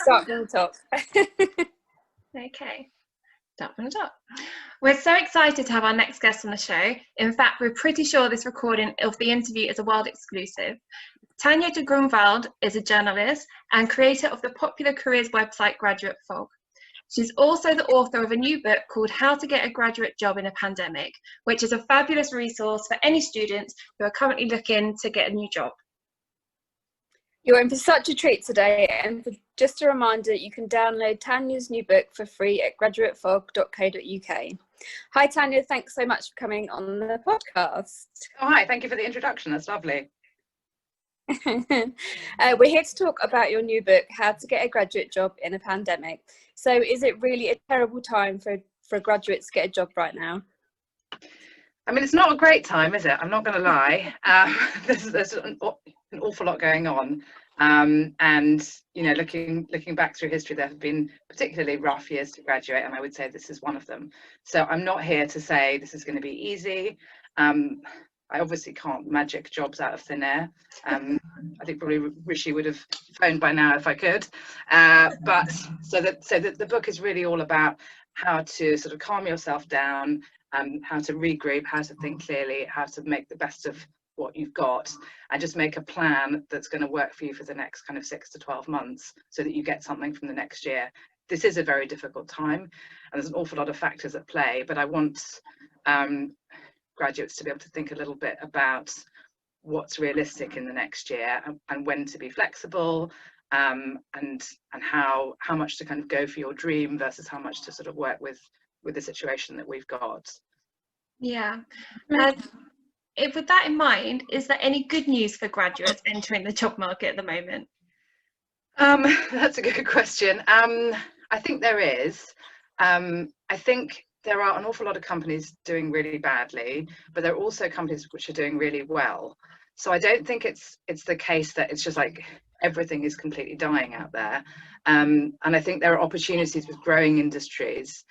start from the top. Okay, start from the top. We're so excited to have our next guest on the show. In fact, we're pretty sure this recording of the interview is a world exclusive. Tanya de Grunwald is a journalist and creator of the popular careers website Graduate Fog. She's also the author of a new book called How to Get a Graduate Job in a Pandemic, which is a fabulous resource for any students who are currently looking to get a new job. You're in for such a treat today, and for just a reminder, you can download Tanya's new book for free at graduatefog.co.uk. Hi Tanya, thanks so much for coming on the podcast. Oh, hi, thank you for the introduction, that's lovely. We're here to talk about your new book, How to Get a Graduate Job in a Pandemic. So is it really a terrible time for graduates to get a job right now? I mean, it's not a great time, is it? I'm not going to lie. There's an awful lot going on. And, you know, looking back through history, there have been particularly rough years to graduate, and I would say this is one of them. So I'm not here to say this is going to be easy. I obviously can't magic jobs out of thin air. I think probably Rishi would have phoned by now if I could. But so the book is really all about how to sort of calm yourself down, how to regroup, how to think clearly, how to make the best of what you've got, and just make a plan that's going to work for you for the next kind of 6 to 12 months so that you get something from the next year. This is a very difficult time, and there's an awful lot of factors at play, but I want graduates to be able to think a little bit about what's realistic in the next year, and when to be flexible, and how much to kind of go for your dream versus how much to sort of work with the situation that we've got. Yeah. With that in mind, is there any good news for graduates entering the job market at the moment? That's a good question. I think there is. I think there are an awful lot of companies doing really badly, but there are also companies which are doing really well. So I don't think it's the case that it's just like everything is completely dying out there. And I think there are opportunities with growing industries.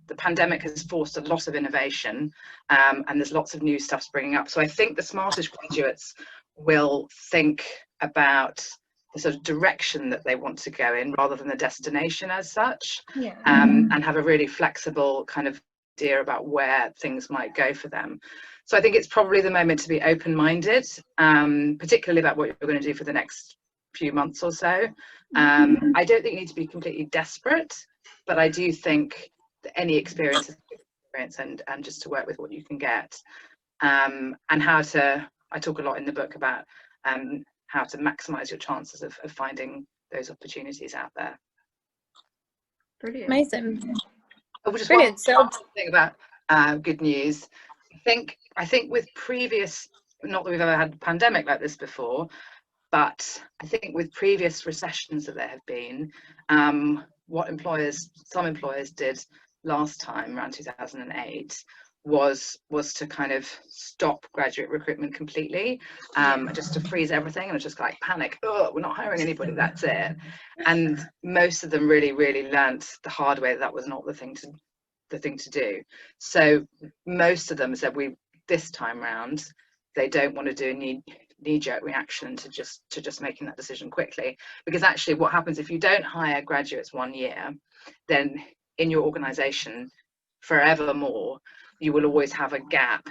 The pandemic has forced a lot of innovation, and there's lots of new stuff springing up. So I think the smartest graduates will think about the sort of direction that they want to go in rather than the destination as such, and have a really flexible kind of idea about where things might go for them. So I think it's probably the moment to be open-minded, particularly about what you're going to do for the next few months or so. I don't think you need to be completely desperate, but I do think that any experience is experience, and just to work with what you can get, and how to, I talk a lot in the book about how to maximize your chances of finding those opportunities out there. Brilliant. Amazing. Just Brilliant. One thing about good news. I think with previous, not that we've ever had a pandemic like this before, but I think with previous recessions that there have been, what some employers did last time around 2008 was to kind of stop graduate recruitment completely, just to freeze everything, and just like panic, oh, we're not hiring anybody, that's it. And most of them really learnt the hard way that was not the thing to do. So most of them said this time round they don't want to do a knee-jerk reaction to just making that decision quickly, because actually what happens if you don't hire graduates 1 year, then in your organization forevermore you will always have a gap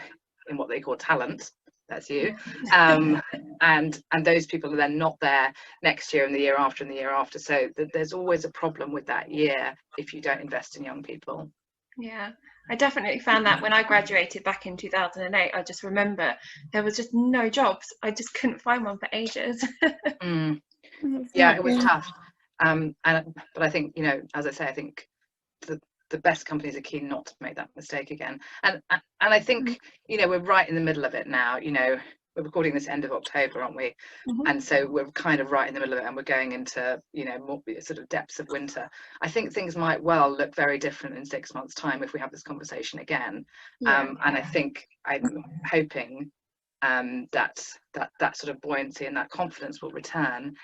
in what they call talent. That's you. And those people are then not there next year and the year after and the year after. So there's always a problem with that year if you don't invest in young people. Yeah, I definitely found that when I graduated back in 2008. I just remember there was just no jobs. I just couldn't find one for ages. Yeah, it was tough. But I think, you know, as I say, I think the best companies are keen not to make that mistake again. And I think, you know, we're right in the middle of it now. You know, we're recording this end of October, aren't we? And so we're kind of right in the middle of it, and we're going into, you know, more sort of depths of winter. I think things might well look very different in 6 months' time if we have this conversation again. And I think I'm hoping that sort of buoyancy and that confidence will return.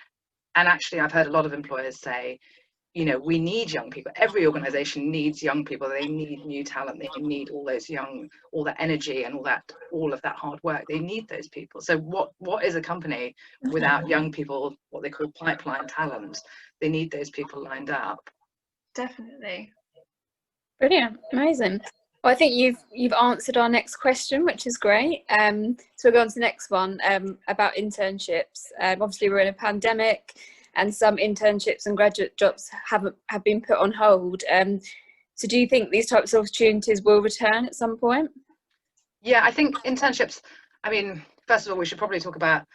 And actually, I've heard a lot of employers say, you know, we need young people. Every organization needs young people. They need new talent. They need all that energy and all of that hard work. They need those people. So what is a company without young people, what they call pipeline talent? They need those people lined up. Definitely. Brilliant, amazing. Well, I think you've answered our next question, which is great. So we'll go on to the next one, about internships. Obviously, we're in a pandemic, and some internships and graduate jobs have been put on hold. So do you think these types of opportunities will return at some point? Yeah, I think internships, I mean, first of all, we should probably talk about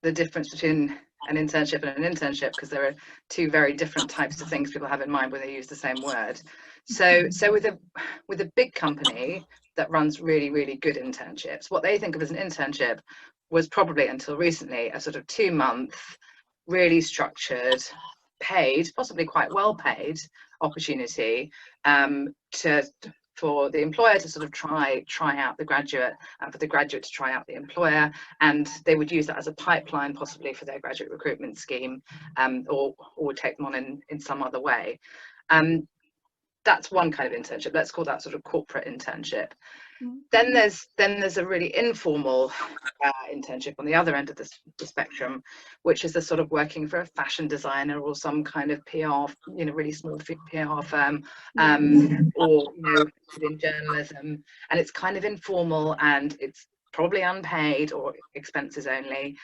the difference between an internship and an internship, because there are two very different types of things people have in mind when they use the same word. So with a big company that runs really, really good internships, what they think of as an internship was probably until recently a sort of 2-month, really structured, paid, possibly quite well paid opportunity for the employer to sort of try out the graduate, and for the graduate to try out the employer, and they would use that as a pipeline possibly for their graduate recruitment scheme, or take them on in some other way. That's one kind of internship. Let's call that sort of corporate internship. Then there's a really informal internship on the other end of the spectrum, which is the sort of working for a fashion designer or some kind of PR, you know, really small PR firm, or, you know, in journalism, and it's kind of informal and it's probably unpaid or expenses only,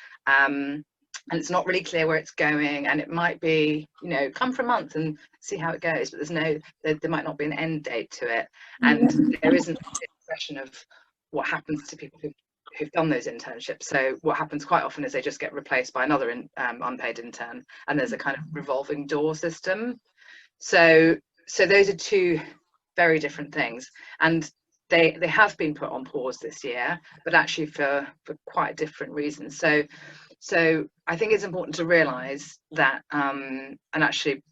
and it's not really clear where it's going, and it might be, you know, come for a month and see how it goes, but there might not be an end date to it, and there isn't an expression of what happens to people who've done those internships. So what happens quite often is they just get replaced by another unpaid intern, and there's a kind of revolving door system. So those are two very different things, and they have been put on pause this year, but actually for quite different reasons. So I think it's important to realise that, and actually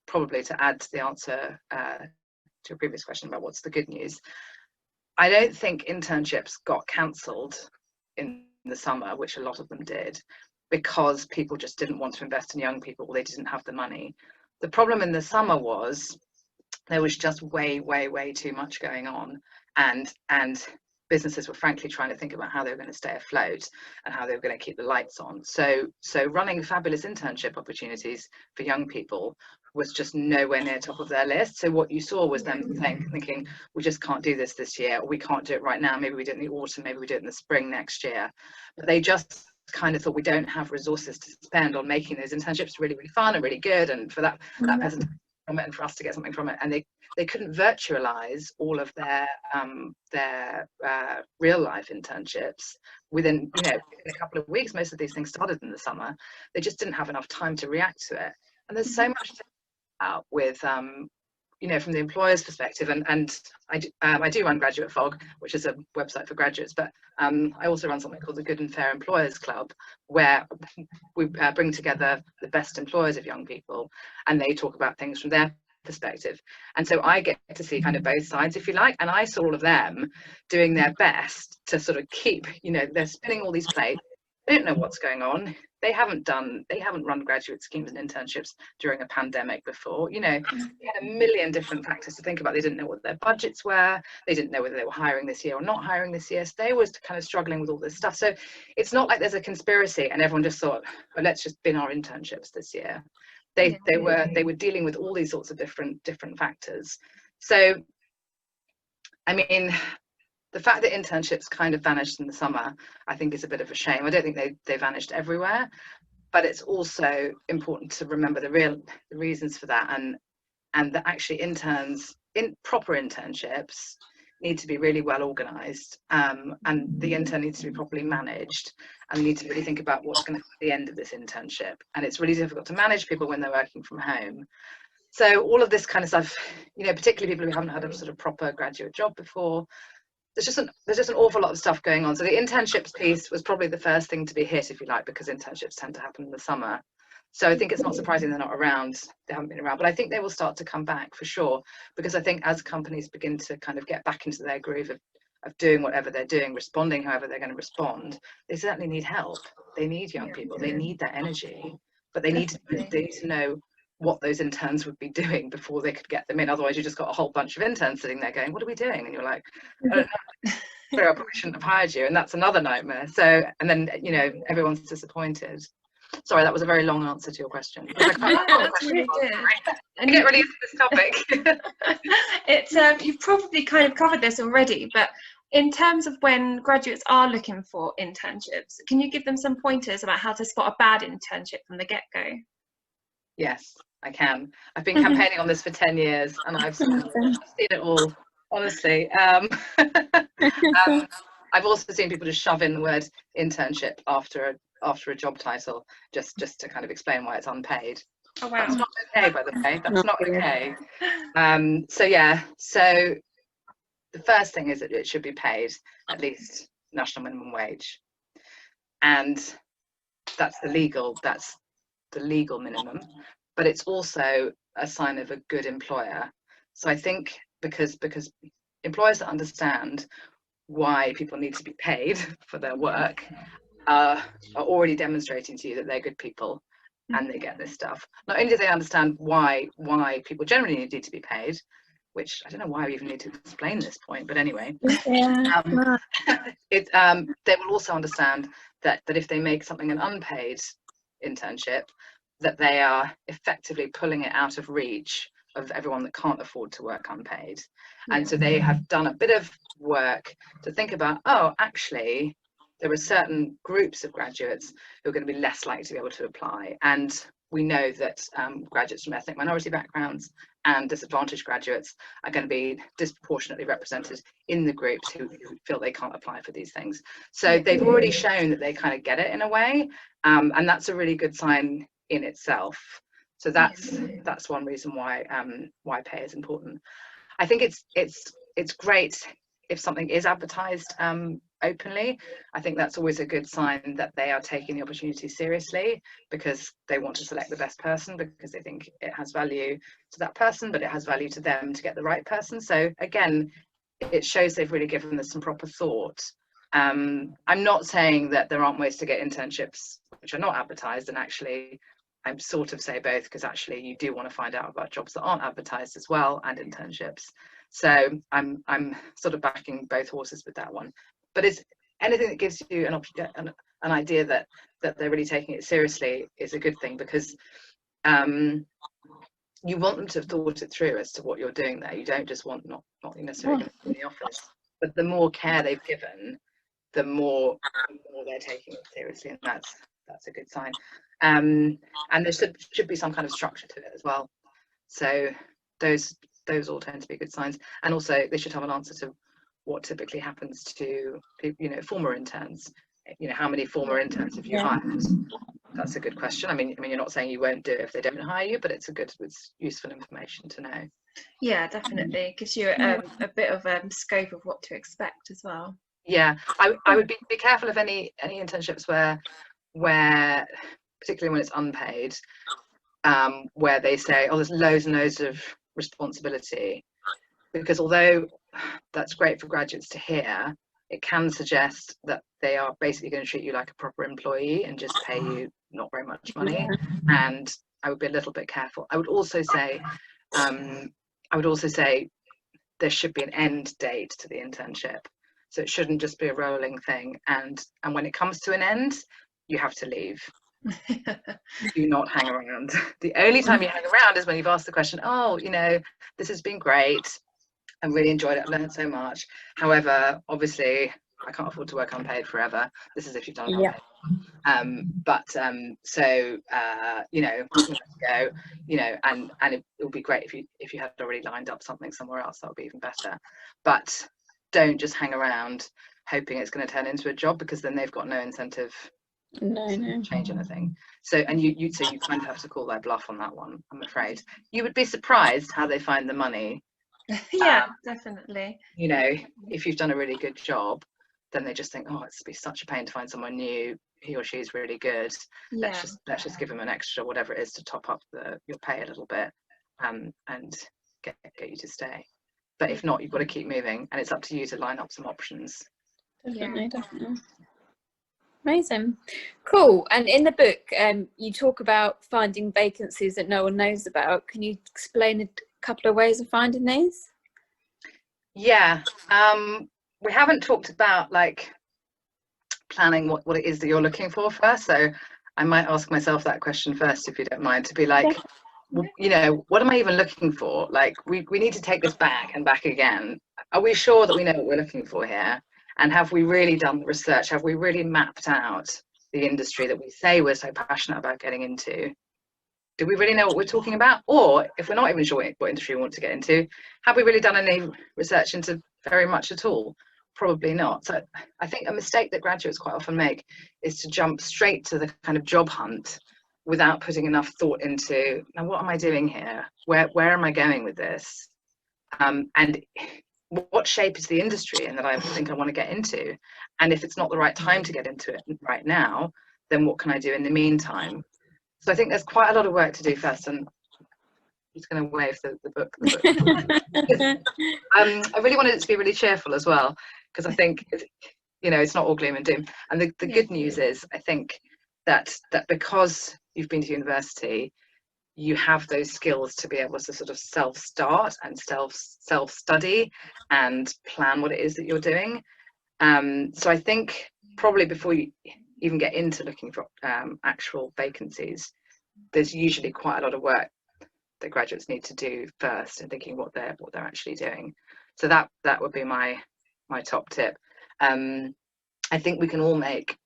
probably to add to the answer to a previous question about what's the good news, I don't think internships got cancelled in the summer, which a lot of them did, because people just didn't want to invest in young people, or they didn't have the money. The problem in the summer was there was just way too much going on, and businesses were frankly trying to think about how they were going to stay afloat and how they were going to keep the lights on. So running fabulous internship opportunities for young people was just nowhere near top of their list. So what you saw was them thinking, we just can't do this year, or we can't do it right now, maybe we do it in the autumn, maybe we do it in the spring next year. But they just kind of thought, we don't have resources to spend on making those internships really fun and really good, and for that person from it and for us to get something from it. And they couldn't virtualize all of their real life internships within, you know, in a couple of weeks. Most of these things started in the summer. They just didn't have enough time to react to it. And there's so much to think about with, you know, from the employer's perspective, and I do run Graduate Fog, which is a website for graduates, but I also run something called the Good and Fair Employers Club, where we bring together the best employers of young people, and they talk about things from their perspective. And so I get to see kind of both sides, if you like, and I saw all of them doing their best to sort of keep, you know, they're spinning all these plates. They don't know what's going on. They haven't run graduate schemes and internships during a pandemic before. You know, they had a million different factors to think about. They didn't know what their budgets were. They didn't know whether they were hiring this year or not hiring this year. So they were kind of struggling with all this stuff. So it's not like there's a conspiracy and everyone just thought, oh, let's just bin our internships this year. They were dealing with all these sorts of different factors. So, I mean, the fact that internships kind of vanished in the summer, I think, is a bit of a shame. I don't think they vanished everywhere, but it's also important to remember the reasons for that, and that actually proper internships need to be really well organised, and the intern needs to be properly managed, and we need to really think about what's going to be the end of this internship. And it's really difficult to manage people when they're working from home. So all of this kind of stuff, you know, particularly people who haven't had a sort of proper graduate job before, there's just an awful lot of stuff going on. So the internships piece was probably the first thing to be hit, if you like, because internships tend to happen in the summer. So I think it's not surprising they're not around. They haven't been around, but I think they will start to come back for sure, because I think as companies begin to kind of get back into their groove of doing whatever they're doing, responding however they're going to respond, they certainly need help. They need young people. They need that energy, but they need to know what those interns would be doing before they could get them in. Otherwise you just got a whole bunch of interns sitting there going, what are we doing? And you're like, I don't know. So I probably shouldn't have hired you, and that's another nightmare. So, and then, you know, everyone's disappointed. Sorry, that was a very long answer to your question. That's really good. And get really into this topic. It's you've probably kind of covered this already, but in terms of when graduates are looking for internships, can you give them some pointers about how to spot a bad internship from the get-go? Yes, I can. I've been campaigning on this for 10 years, and I've seen it all, honestly. I've also seen people just shove in the word internship after a job title, just to kind of explain why it's unpaid. Oh wow. That's not okay, by the way. That's not okay. So yeah, so the first thing is that it should be paid at least national minimum wage, and that's the legal minimum, but it's also a sign of a good employer. So I think because employers that understand why people need to be paid for their work are already demonstrating to you that they're good people and they get this stuff. Not only do they understand why people generally need to be paid, which I don't know why we even need to explain this point, but anyway, they will also understand that if they make something an unpaid internship, that they are effectively pulling it out of reach of everyone that can't afford to work unpaid. And so they have done a bit of work to think about, oh, actually, there are certain groups of graduates who are going to be less likely to be able to apply. And we know that graduates from ethnic minority backgrounds and disadvantaged graduates are going to be disproportionately represented in the groups who feel they can't apply for these things. So they've already shown that they kind of get it in a way, and that's a really good sign in itself. So that's one reason why pay is important. I think it's great if something is advertised openly. I think that's always a good sign that they are taking the opportunity seriously, because they want to select the best person, because they think it has value to that person, but it has value to them to get the right person. So again, it shows they've really given this some proper thought. I'm not saying that there aren't ways to get internships which are not advertised, and actually I'm sort of say both, because actually you do want to find out about jobs that aren't advertised as well, and internships. So I'm sort of backing both horses with that one. But it's anything that gives you an idea that they're really taking it seriously is a good thing, because you want them to have thought it through as to what you're doing there. You don't just want not necessarily in the office, but the more care they've given, the more they're taking it seriously, and that's a good sign. And there should be some kind of structure to it as well. So those all tend to be good signs. And also they should have an answer to what typically happens to people, former interns. How many former interns have you hired? That's a good question. I mean, you're not saying you won't do it if they don't hire you, but it's useful information to know. Yeah, definitely. It gives you a bit of scope of what to expect as well. Yeah, I would be careful of any internships where particularly when it's unpaid, where they say, oh, there's loads and loads of responsibility, because although that's great for graduates to hear, it can suggest that they are basically going to treat you like a proper employee and just pay you not very much money. And I would be a little bit careful. I would also say there should be an end date to the internship, so it shouldn't just be a rolling thing, and when it comes to an end, you have to leave. Do not hang around. The only time you hang around is when you've asked the question, oh, this has been great, I really enjoyed it, I've learned so much, however, obviously I can't afford to work unpaid forever. This is if you've done it unpaid. So go, and it would be great if you had already lined up something somewhere else. That would be even better. But don't just hang around hoping it's going to turn into a job, because then they've got no incentive to change anything. So you kind of have to call their bluff on that one, I'm afraid. You would be surprised how they find the money. Yeah, definitely. If you've done a really good job, then they just think, oh, it's be such a pain to find someone new, he or she's really good, let's just give them an extra whatever it is to top up your pay a little bit, and get you to stay. But if not, you've got to keep moving, and it's up to you to line up some options. Definitely. Amazing. Cool. And in the book, you talk about finding vacancies that no one knows about. Can you explain a couple of ways of finding these? Yeah. We haven't talked about like planning what it is that you're looking for first. So I might ask myself that question first, if you don't mind, to be like, you know, what am I even looking for? Like, we need to take this back and back again. Are we sure that we know what we're looking for here? And have we really done the research? Have we really mapped out the industry that we say we're so passionate about getting into? Do we really know what we're talking about? Or if we're not even sure what industry we want to get into, have we really done any research into very much at all? Probably not. So I think a mistake that graduates quite often make is to jump straight to the kind of job hunt without putting enough thought into, now what am I doing here? Where am I going with this? And what shape is the industry in that I think I want to get into? And if it's not the right time to get into it right now, then what can I do in the meantime? So I think there's quite a lot of work to do first, and I'm just going to wave the book. I really wanted it to be really cheerful as well, because I think, you know, it's not all gloom and doom. And the good news is, I think that because you've been to university, you have those skills to be able to sort of self-start and self-study and plan what it is that you're doing. So I think probably before you even get into looking for actual vacancies, there's usually quite a lot of work that graduates need to do first in thinking what they're actually doing. So that would be my top tip. I think we can all make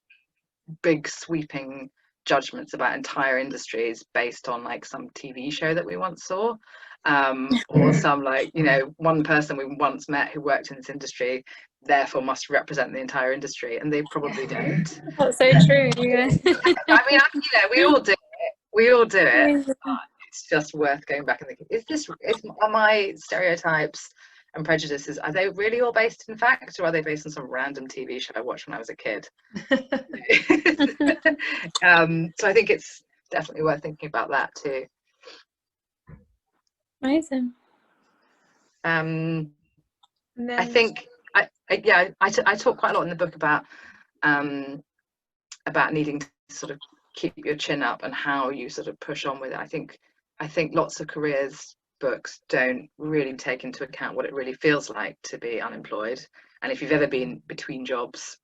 big sweeping judgments about entire industries based on like some TV show that we once saw, or some, like, you know, one person we once met who worked in this industry therefore must represent the entire industry, and they probably don't. That's so true. Yeah. I mean, you know, we all do it, but it's just worth going back and thinking, are my stereotypes and prejudices, are they really all based in fact, or are they based on some random TV show I watched when I was a kid? So I think it's definitely worth thinking about that too. Amazing. I think I talk quite a lot in the book about needing to sort of keep your chin up and how you sort of push on with it. I think lots of careers books don't really take into account what it really feels like to be unemployed. And if you've ever been between jobs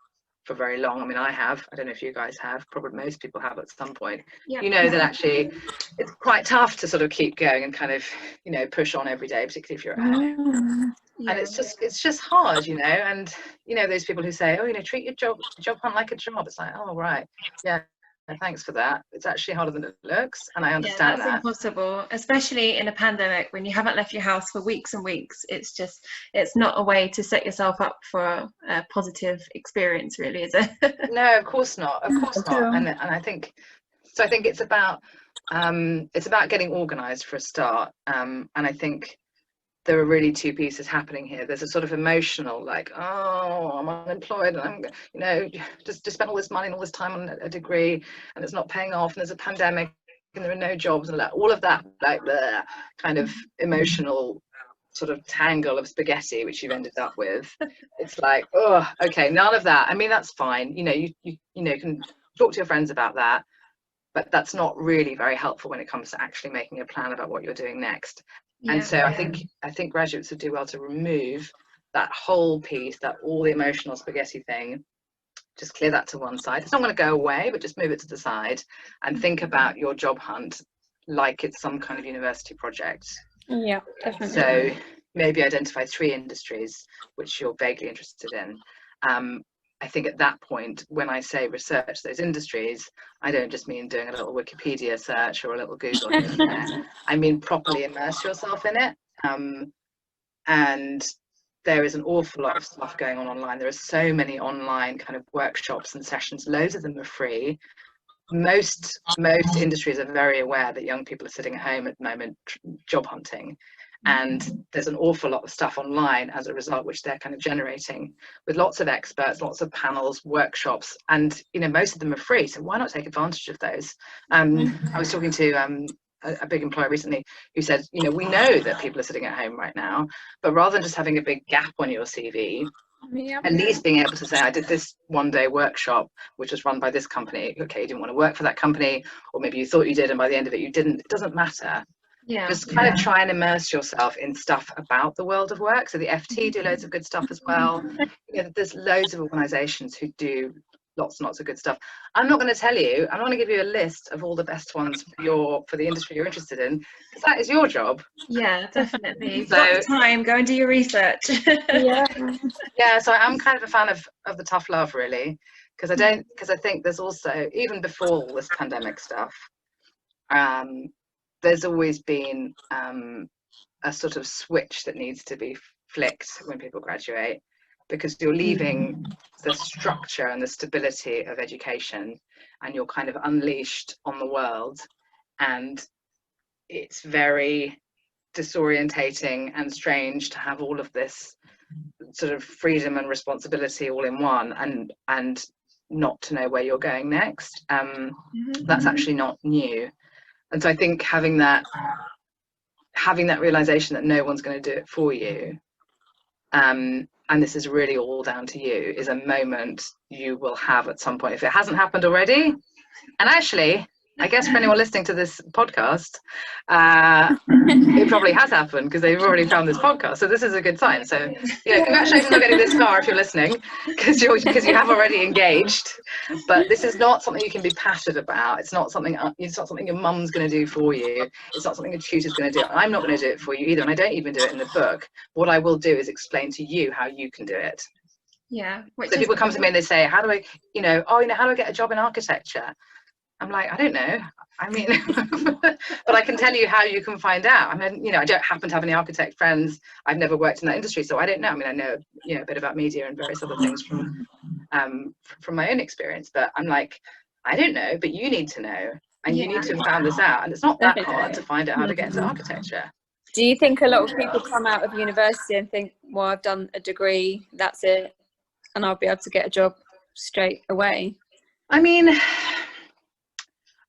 for very long, I mean, I don't know if you guys have, probably most people have at some point, you know that actually it's quite tough to sort of keep going and kind of, you know, push on every day, particularly if you're at home. And it's just hard, you know. And you know, those people who say, oh, you know, treat your job hunt like a job. It's like, oh right, yeah, thanks for that. It's actually harder than it looks, and I understand that's impossible, especially in a pandemic when you haven't left your house for weeks and weeks. It's not a way to set yourself up for a positive experience, really, is it? No, of course not. And I think it's about getting organised for a start. And I think there are really two pieces happening here. There's a sort of emotional, like, oh, I'm unemployed, and I'm, you know, just spend all this money and all this time on a degree, and it's not paying off, and there's a pandemic, and there are no jobs, and like, all of that, like, bleh, kind of emotional sort of tangle of spaghetti which you've ended up with. It's like, oh, okay, none of that. I mean, that's fine. You know, you can talk to your friends about that, but that's not really very helpful when it comes to actually making a plan about what you're doing next. And so I think graduates would do well to remove that whole piece, that all the emotional spaghetti thing, just clear that to one side. It's not going to go away, but just move it to the side and think about your job hunt like it's some kind of university project. Yeah, definitely. So maybe identify 3 industries which you're vaguely interested in. I think at that point, when I say research those industries, I don't just mean doing a little Wikipedia search or a little Google here and there. I mean properly immerse yourself in it. And there is an awful lot of stuff going on online. There are so many online kind of workshops and sessions. Loads of them are free. Most industries are very aware that young people are sitting at home at the moment job hunting. And there's an awful lot of stuff online as a result, which they're kind of generating with lots of experts, lots of panels, workshops, and you know, most of them are free. So why not take advantage of those? I was talking to a big employer recently who said, you know, we know that people are sitting at home right now, but rather than just having a big gap on your CV, Yeah. At least being able to say, I did this one-day workshop, which was run by this company. Okay, you didn't want to work for that company, or maybe you thought you did, and by the end of it, you didn't. It doesn't matter. Yeah. Just kind of try and immerse yourself in stuff about the world of work. So the FT do loads of good stuff as well. You know, there's loads of organisations who do lots and lots of good stuff. I'm not going to tell you. I'm not going to give you a list of all the best ones for the industry you're interested in, because that is your job. Yeah, definitely. So, got the time, go and do your research. Yeah. Yeah, so I'm kind of a fan of the tough love, really, because I think there's also, even before all this pandemic stuff, there's always been a sort of switch that needs to be flicked when people graduate, because you're leaving the structure and the stability of education, and you're kind of unleashed on the world, and it's very disorientating and strange to have all of this sort of freedom and responsibility all in one, and not to know where you're going next. That's actually not new, and so I think having that realization that no one's going to do it for you, and this is really all down to you, is a moment you will have at some point, if it hasn't happened already. And actually, I guess for anyone listening to this podcast, it probably has happened, because they've already found this podcast. So this is a good sign. So, you know, congratulations on getting this far if you're listening, because you have already engaged. But this is not something you can be passive about. It's not something your mum's going to do for you. It's not something a tutor's going to do. I'm not going to do it for you either, and I don't even do it in the book. What I will do is explain to you how you can do it. Yeah. So people come to me and they say, how do I, how do I get a job in architecture? I'm like, I don't know. I mean, but I can tell you how you can find out. I mean, I don't happen to have any architect friends. I've never worked in that industry, so I don't know. I mean, I know, a bit about media and various other things from my own experience, but I'm like, I don't know, but you need to know, and you need to have found this out. And it's not that hard to find out how to get into architecture. Do you think a lot of people come out of university and think, well, I've done a degree, that's it, and I'll be able to get a job straight away? I mean,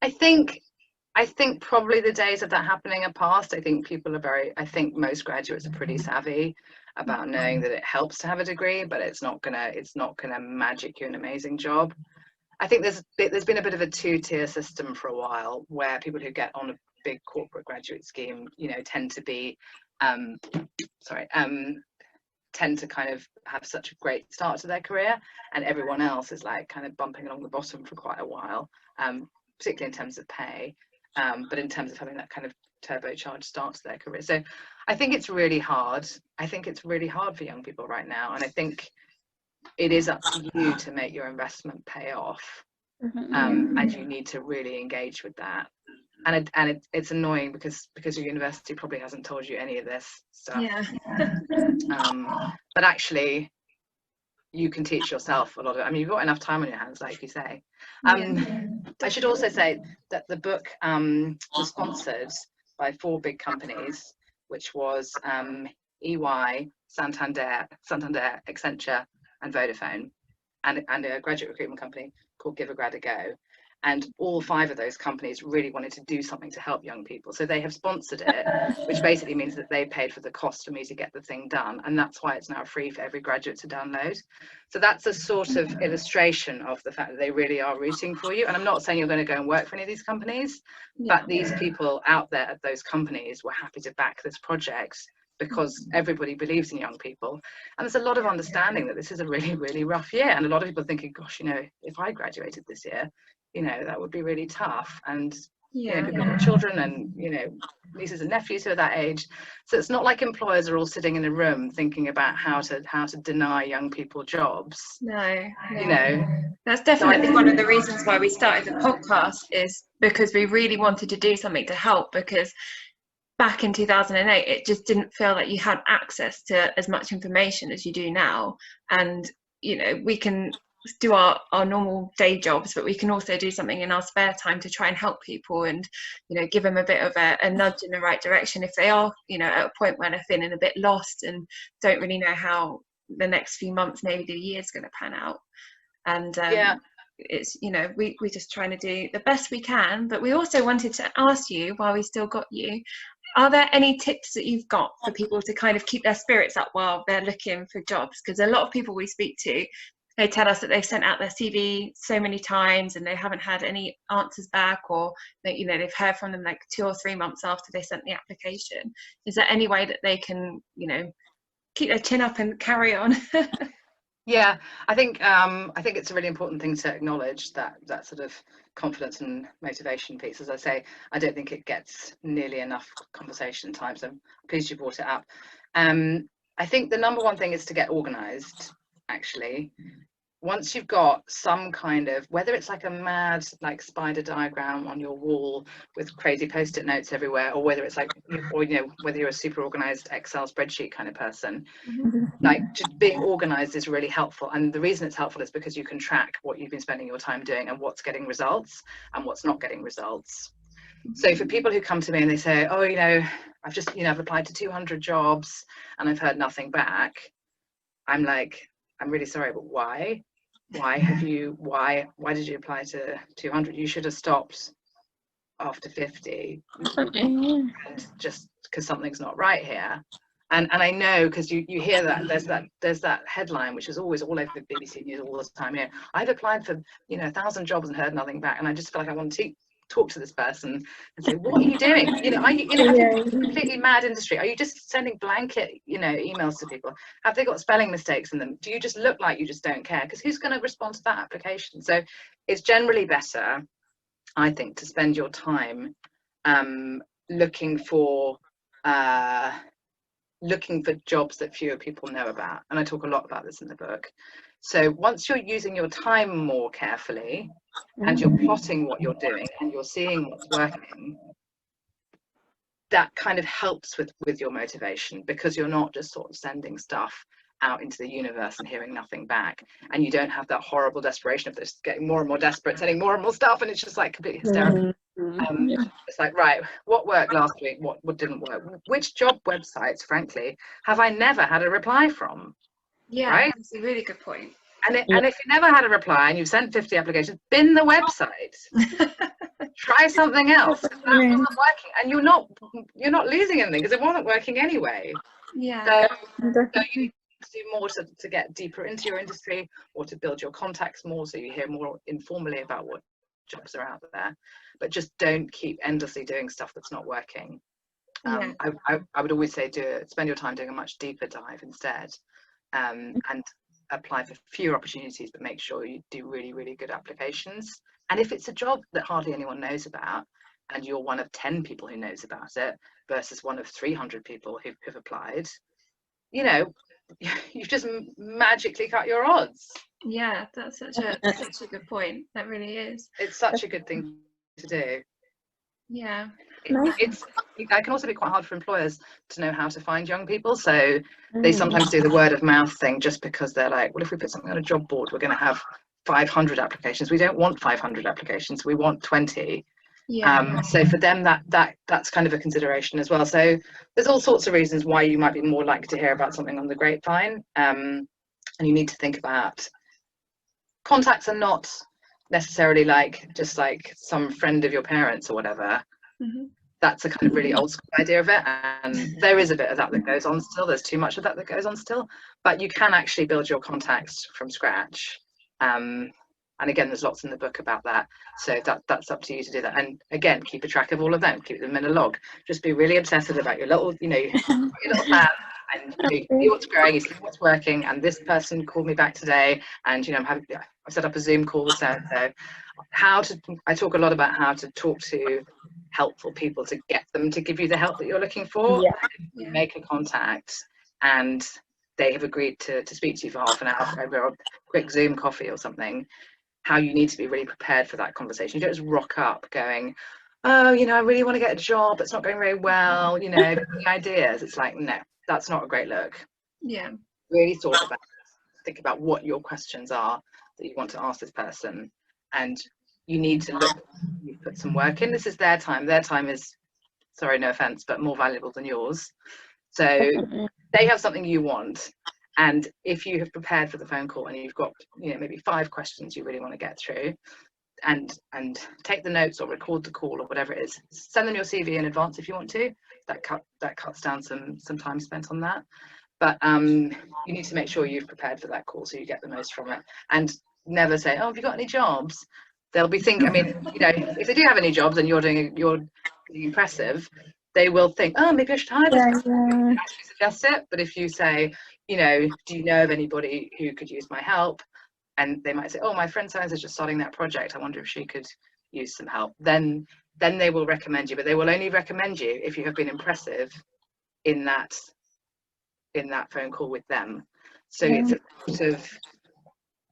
I think probably the days of that happening are past. I think most graduates are pretty savvy about knowing that it helps to have a degree, but it's not gonna magic you an amazing job. I think there's been a bit of a two-tier system for a while, where people who get on a big corporate graduate scheme, tend to kind of have such a great start to their career, and everyone else is like kind of bumping along the bottom for quite a while. Particularly in terms of pay, but in terms of having that kind of turbocharged start to their career. So I think it's really hard. I think it's really hard for young people right now, and I think it is up to you to make your investment pay off, and you need to really engage with that. And it's annoying because your university probably hasn't told you any of this stuff. Yeah. But actually, you can teach yourself a lot of it. I mean, you've got enough time on your hands, like you say. I should also say that the book was sponsored by 4 big companies, which was EY, Santander, Accenture, and Vodafone, and a graduate recruitment company called Give a Grad a Go. And all 5 of those companies really wanted to do something to help young people. So they have sponsored it, which basically means that they paid for the cost for me to get the thing done. And that's why it's now free for every graduate to download. So that's a sort of illustration of the fact that they really are rooting for you. And I'm not saying you're going to go and work for any of these companies, but these people out there at those companies were happy to back this project because everybody believes in young people. And there's a lot of understanding that this is a really, really rough year. And a lot of people thinking, gosh, if I graduated this year, that would be really tough. And people have got children and nieces and nephews who are that age, so it's not like employers are all sitting in a room thinking about how to deny young people jobs. No. That's definitely one of the reasons why we started the podcast, is because we really wanted to do something to help, because back in 2008 it just didn't feel like you had access to as much information as you do now. And we can do our normal day jobs, but we can also do something in our spare time to try and help people and give them a bit of a nudge in the right direction if they are at a point where they're feeling a bit lost and don't really know how the next few months, maybe the year's going to pan out. And it's we're just trying to do the best we can. But we also wanted to ask you, while we still got you, Are there any tips that you've got for people to kind of keep their spirits up while they're looking for jobs? Because a lot of people we speak to, they tell us that they've sent out their CV so many times and they haven't had any answers back, or that, you know, they've heard from them like 2 or 3 months after they sent the application. Is there any way that they can, you know, keep their chin up and carry on? Yeah, I think it's a really important thing to acknowledge that sort of confidence and motivation piece. As I say, I don't think it gets nearly enough conversation time, so I'm pleased you brought it up. I think the number one thing is to get organised, actually. Once you've got some kind of, whether it's like a mad like spider diagram on your wall with crazy post-it notes everywhere, or whether it's like, or you know, whether you're a super organized Excel spreadsheet kind of person, like just being organized is really helpful. And the reason it's helpful is because you can track what you've been spending your time doing and what's getting results and what's not getting results. So for people who come to me and they say, oh, you know, I've just, you know, I've applied to 200 jobs and I've heard nothing back, I'm like, I'm really sorry, but why? Why did you apply to 200? You should have stopped after 50, and just because something's not right here. And I know, because you hear that there's that headline which is always all over the BBC News all the time. You know, I've applied for 1,000 jobs and heard nothing back, and I just feel like I want to talk to this person and say, what are you doing? You know, are you, have you got a completely mad industry? Are you just sending blanket, emails to people? Have they got spelling mistakes in them? Do you just look like you just don't care? Because who's going to respond to that application? So it's generally better, I think, to spend your time looking for jobs that fewer people know about. And I talk a lot about this in the book. So once you're using your time more carefully and you're plotting what you're doing and you're seeing what's working, that kind of helps with your motivation, because you're not just sort of sending stuff out into the universe and hearing nothing back, and you don't have that horrible desperation of this getting more and more desperate, sending more and more stuff, and it's just like completely hysterical. It's like, right, what worked last week, what didn't work, which job websites, frankly, have I never had a reply from? Yeah, right? That's a really good point. And if you never had a reply and you've sent 50 applications, bin the website. Try something else. That wasn't working, and you're not losing anything because it wasn't working anyway. Yeah. So you need to do more to get deeper into your industry, or to build your contacts more, so you hear more informally about what jobs are out there. But just don't keep endlessly doing stuff that's not working. I would always say spend your time doing a much deeper dive instead, and apply for fewer opportunities, but make sure you do really, really good applications. And if it's a job that hardly anyone knows about, and you're one of 10 people who knows about it versus one of 300 people who've applied, you've just magically cut your odds. Yeah, that's such a good point. That really is. It's such a good thing to do. Yeah. I can also be quite hard for employers to know how to find young people, so they sometimes do the word of mouth thing, just because they're like, well, if we put something on a job board, we're going to have 500 applications. We don't want 500 applications, we want 20. So for them, that's kind of a consideration as well. So there's all sorts of reasons why you might be more likely to hear about something on the grapevine, and you need to think about contacts are not necessarily just like some friend of your parents or whatever. That's a kind of really old school idea of it, and there is a bit of that goes on still. There's too much of that goes on still, but you can actually build your contacts from scratch, and again, there's lots in the book about that, so that's up to you to do that. And again, keep a track of all of them, keep them in a log. Just be really obsessive about your little your little plan, and you see what's growing, you see what's working. And this person called me back today, and I've set up a Zoom call with so I talk a lot about how to talk to helpful people to get them to give you the help that you're looking for. You make a contact and they have agreed to speak to you for half an hour over a quick Zoom coffee or something, how you need to be really prepared for that conversation. You don't just rock up going, oh, I really want to get a job, it's not going very well, any ideas. It's like, no, that's not a great look. Really think about what your questions are that you want to ask this person, and you need to you put some work in. This is their time is, sorry, no offense, but more valuable than yours. So they have something you want, and if you have prepared for the phone call and you've got maybe 5 questions you really want to get through, and take the notes or record the call or whatever it is, send them your CV in advance if you want to. that cuts down some time spent on that. But you need to make sure you've prepared for that call so you get the most from it, and never say, oh, have you got any jobs? They'll be thinking, I mean, you know, if they do have any jobs and you're being impressive, they will think, oh, maybe I should hire this person. And actually suggest it. But if you say, you know, do you know of anybody who could use my help? And they might say, oh, my friend Science is just starting that project, I wonder if she could use some help. Then they will recommend you, but they will only recommend you if you have been impressive in that phone call with them. So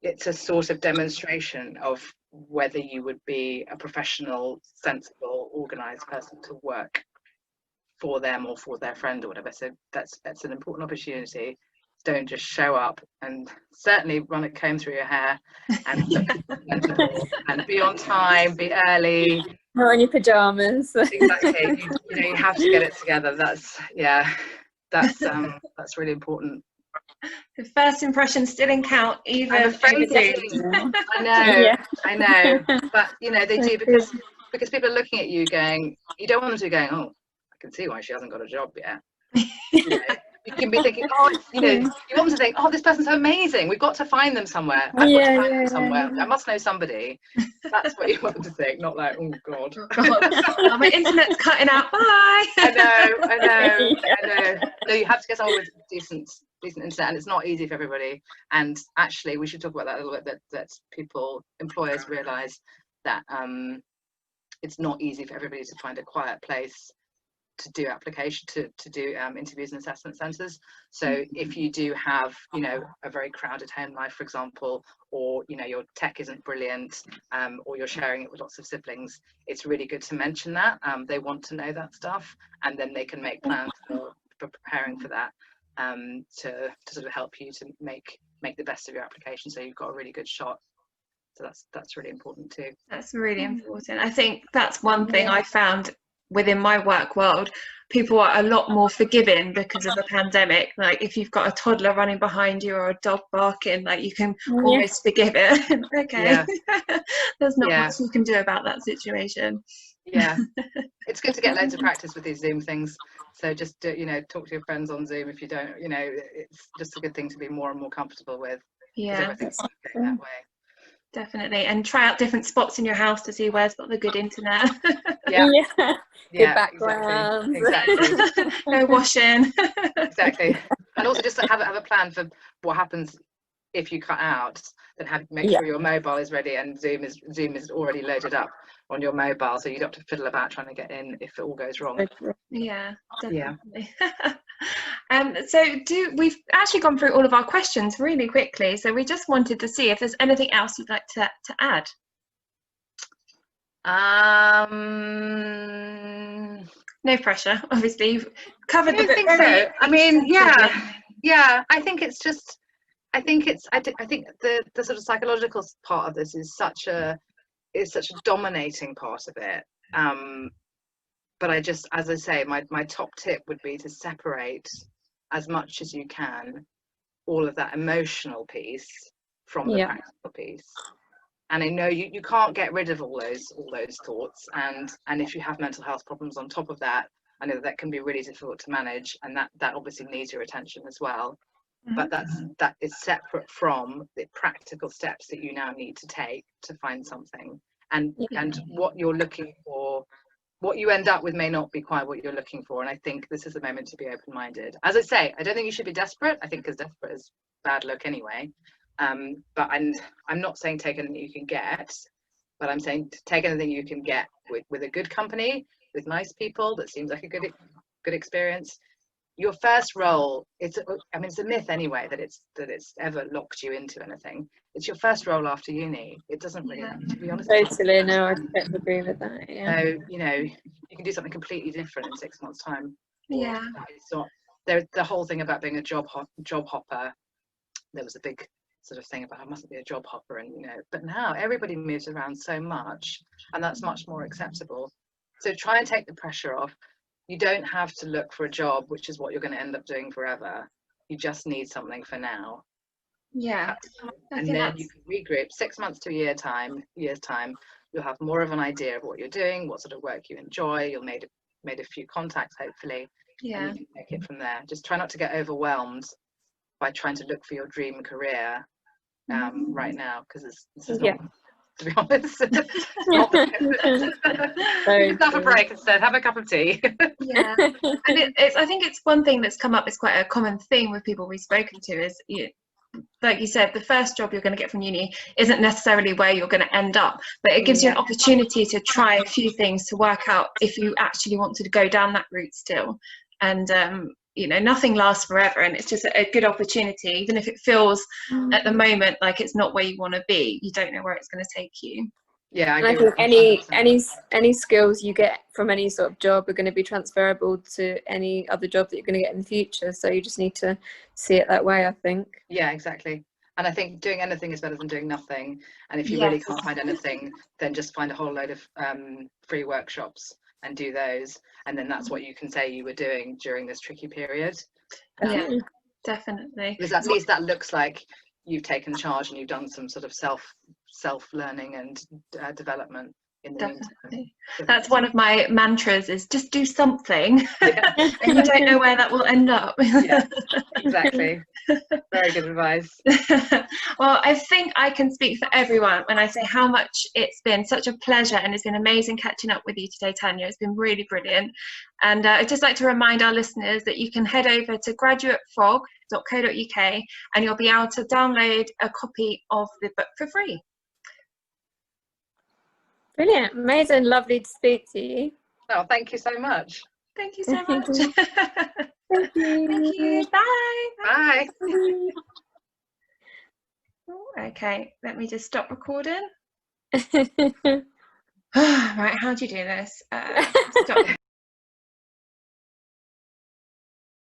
it's a sort of demonstration of whether you would be a professional, sensible, organised person to work for them or for their friend or whatever. So that's an important opportunity. Don't just show up, and certainly run a comb through your hair and and be on time, be early. Not in your pajamas. Exactly. You have to get it together. That's really important. The first impressions still count, even. I'm afraid they do. I know. But they do, because people are looking at you going, you don't want them to be going, oh, I can see why she hasn't got a job yet. You can be thinking, oh, you want them to think, oh, this person's amazing. We've got to find them somewhere. I've got to find them somewhere. I must know somebody. That's what you want them to think, not like, oh God. Oh, my internet's cutting out. Bye. I know. No, you have to get someone with decent internet, and it's not easy for everybody. And actually, we should talk about that a little bit. That employers realise that it's not easy for everybody to find a quiet place to do interviews and assessment centres. So if you do have a very crowded home life, for example, or your tech isn't brilliant, or you're sharing it with lots of siblings, it's really good to mention that. They want to know that stuff, and then they can make plans for preparing for that, to sort of help you to make the best of your application, so you've got a really good shot. So that's really important too. That's really important. I think that's one thing I found within my work world. People are a lot more forgiving because of the pandemic. Like if you've got a toddler running behind you or a dog barking, like you can almost forgive it. Okay. There's not much you can do about that situation. It's good to get loads of practice with these Zoom things. So just talk to your friends on Zoom. If you don't, it's just a good thing to be more and more comfortable with. Everything's going that way. Definitely, and try out different spots in your house to see where's got the good internet. Good background. Exactly. No washing. Exactly. And also just to have a plan for what happens if you cut out. Then make sure your mobile is ready and Zoom is already loaded up on your mobile, so you don't have to fiddle about trying to get in if it all goes wrong. Yeah, definitely. So we've actually gone through all of our questions really quickly, so we just wanted to see if there's anything else you'd like to add. No pressure, obviously. You've covered the think so. I mean, I think it's just I think the sort of psychological part of this is such a dominating part of it. But as I say, my top tip would be to separate as much as you can all of that emotional piece from the practical piece. And I know you can't get rid of all those thoughts, and if you have mental health problems on top of that, I know that can be really difficult to manage, and that obviously needs your attention as well. But that is separate from the practical steps that you now need to take to find something, and what you're looking for. What you end up with may not be quite what you're looking for, and I think this is a moment to be open-minded. As I say, I don't think you should be desperate. I think because desperate is bad luck anyway. But I'm not saying take anything you can get, but I'm saying take anything you can get with a good company, with nice people. That seems like a good experience. Your first role, it's a myth anyway that it's ever locked you into anything. It's your first role after uni. It doesn't really, to be honest. Totally, no, I don't agree with that. So you can do something completely different in 6 months' time. It's not the whole thing about being a job hopper. There was a big sort of thing about I mustn't be a job hopper, and but now everybody moves around so much, and that's much more acceptable. So try and take the pressure off. You don't have to look for a job, which is what you're going to end up doing forever. You just need something for now. And then you can regroup 6 months to a year's time. You'll have more of an idea of what you're doing, what sort of work you enjoy. You'll made a few contacts, hopefully. Yeah. And you can take it from there. Just try not to get overwhelmed by trying to look for your dream career right now, because this is not, to be honest. Just have a break instead, have a cup of tea. Yeah, and I think it's one thing that's come up, it's quite a common theme with people we've spoken to, is like you said, the first job you're going to get from uni isn't necessarily where you're going to end up, but it gives you an opportunity to try a few things to work out if you actually want to go down that route still. And you know, nothing lasts forever, and it's just a good opportunity. Even if it feels at the moment like it's not where you want to be, you don't know where it's going to take you. Yeah, I think any skills you get from any sort of job are going to be transferable to any other job that you're going to get in the future. So you just need to see it that way, I think. Yeah, exactly. And I think doing anything is better than doing nothing. And if you really can't find anything, then just find a whole load of free workshops and do those. And then that's what you can say you were doing during this tricky period. Yeah, definitely. Because at least that looks like you've taken charge and you've done some sort of self-learning and development in the meantime. That's one of my mantras, is just do something. And you don't know where that will end up. Yeah, exactly. Very good advice. Well, I think I can speak for everyone when I say how much it's been such a pleasure, and it's been amazing catching up with you today, Tanya. It's been really brilliant. And I'd just like to remind our listeners that you can head over to graduatefog.co.uk and you'll be able to download a copy of the book for free. Brilliant, amazing, lovely to speak to you. Oh, thank you so much. Thank you so much. Thank you. Thank you. Bye. Bye. Okay, let me just stop recording. Right, how do you do this? Stop.